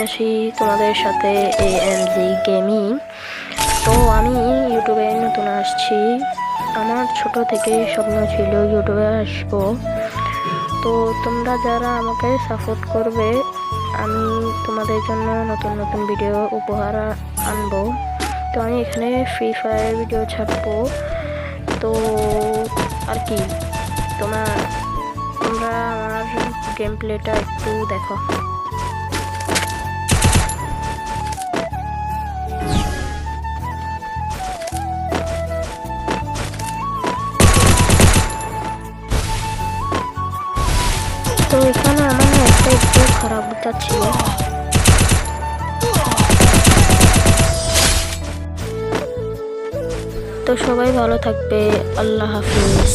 আসি তোমাদের সাথে AMG গেমিং। তো আমি ইউটিউবে নতুন আসছি, আমার ছোট থেকে স্বপ্ন ছিল ইউটিউবে আসবো। তো তোমরা যারা আমাকে সাপোর্ট করবে, আমি তোমাদের জন্য নতুন নতুন ভিডিও উপহার আনবো। তো আমি এখানে ফ্রি ফায়ার ভিডিও ছাড়বো। তো আর কি, তোমরা আমার গেম প্লেটা একটু দেখো। তো এখানে আমার না একটা একটু খারাপ যাচ্ছিল। তো সবাই ভালো থাকবে, আল্লাহ হাফিজ।